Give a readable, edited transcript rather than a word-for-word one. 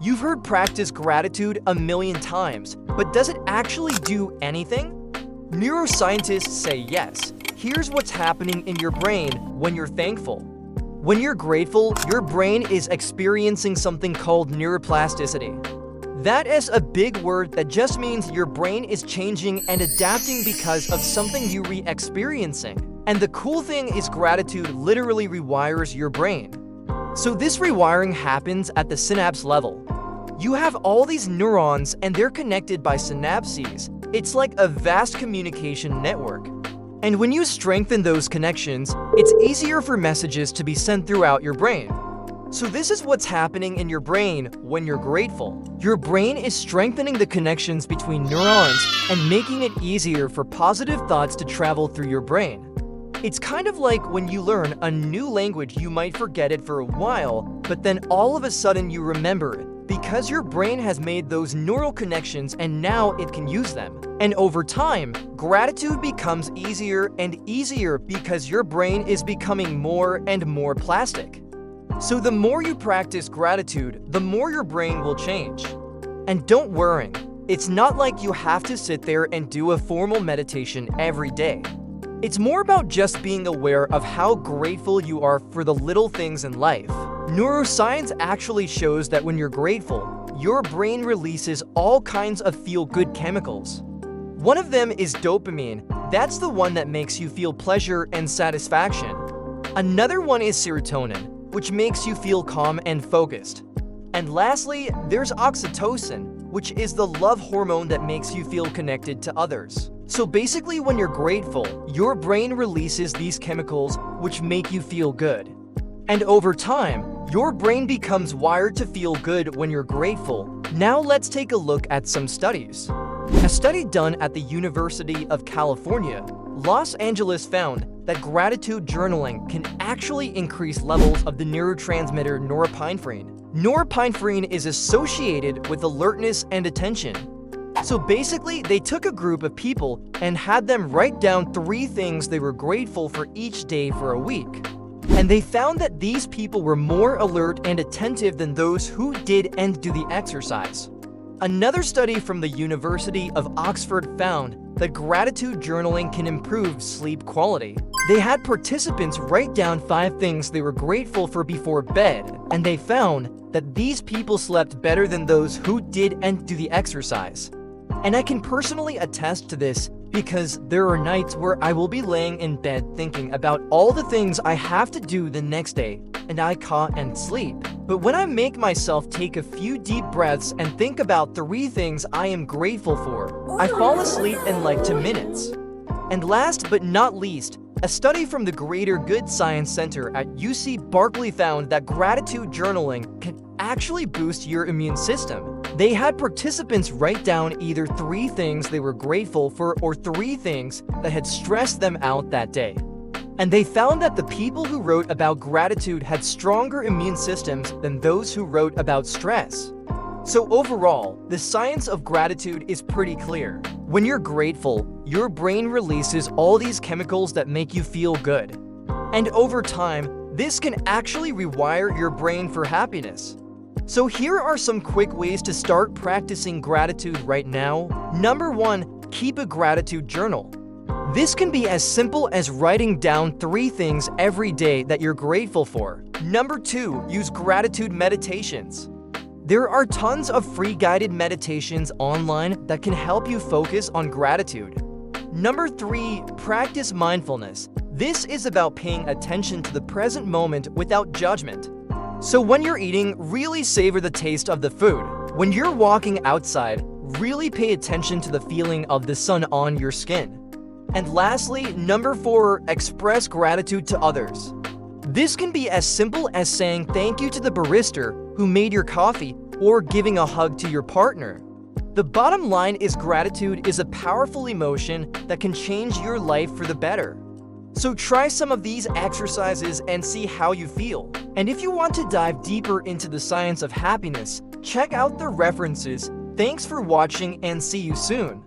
You've heard practice gratitude a million times, but does it actually do anything? Neuroscientists say yes. Here's what's happening in your brain when you're thankful. When you're grateful, your brain is experiencing something called neuroplasticity. That is a big word that just means your brain is changing and adapting because of something you re-experiencing. And the cool thing is gratitude literally rewires your brain. So this rewiring happens at the synapse level. You have all these neurons and they're connected by synapses. It's like a vast communication network. And when you strengthen those connections, it's easier for messages to be sent throughout your brain. So this is what's happening in your brain when you're grateful. Your brain is strengthening the connections between neurons and making it easier for positive thoughts to travel through your brain. It's kind of like when you learn a new language, you might forget it for a while, but then all of a sudden you remember it because your brain has made those neural connections and now it can use them. And over time, gratitude becomes easier and easier because your brain is becoming more and more plastic. So the more you practice gratitude, the more your brain will change. And don't worry, it's not like you have to sit there and do a formal meditation every day. It's more about just being aware of how grateful you are for the little things in life. Neuroscience actually shows that when you're grateful, your brain releases all kinds of feel-good chemicals. One of them is dopamine. That's the one that makes you feel pleasure and satisfaction. Another one is serotonin, which makes you feel calm and focused. And lastly, there's oxytocin, which is the love hormone that makes you feel connected to others. So basically, when you're grateful, your brain releases these chemicals which make you feel good. And over time, your brain becomes wired to feel good when you're grateful. Now let's take a look at some studies. A study done at the University of California, Los Angeles found that gratitude journaling can actually increase levels of the neurotransmitter norepinephrine. Norepinephrine is associated with alertness and attention. So basically, they took a group of people and had them write down 3 things they were grateful for each day for a week. And they found that these people were more alert and attentive than those who didn't do the exercise. Another study from the University of Oxford found that gratitude journaling can improve sleep quality. They had participants write down 5 things they were grateful for before bed, and they found that these people slept better than those who didn't do the exercise. And I can personally attest to this because there are nights where I will be laying in bed thinking about all the things I have to do the next day, and I can't sleep. But when I make myself take a few deep breaths and think about 3 things I am grateful for, I fall asleep in like 2 minutes. And last but not least, a study from the Greater Good Science Center at UC Berkeley found that gratitude journaling can actually boost your immune system. They had participants write down either 3 things they were grateful for or 3 things that had stressed them out that day. And they found that the people who wrote about gratitude had stronger immune systems than those who wrote about stress. So overall, the science of gratitude is pretty clear. When you're grateful, your brain releases all these chemicals that make you feel good. And over time, this can actually rewire your brain for happiness. So here are some quick ways to start practicing gratitude right now. Number 1, keep a gratitude journal. This can be as simple as writing down 3 things every day that you're grateful for. Number 2, use gratitude meditations. There are tons of free guided meditations online that can help you focus on gratitude. Number 3, practice mindfulness. This is about paying attention to the present moment without judgment. So when you're eating, really savor the taste of the food. When you're walking outside, really pay attention to the feeling of the sun on your skin. And lastly, number 4, express gratitude to others. This can be as simple as saying thank you to the barista who made your coffee or giving a hug to your partner. The bottom line is gratitude is a powerful emotion that can change your life for the better. So try some of these exercises and see how you feel. And if you want to dive deeper into the science of happiness, check out the references. Thanks for watching and see you soon.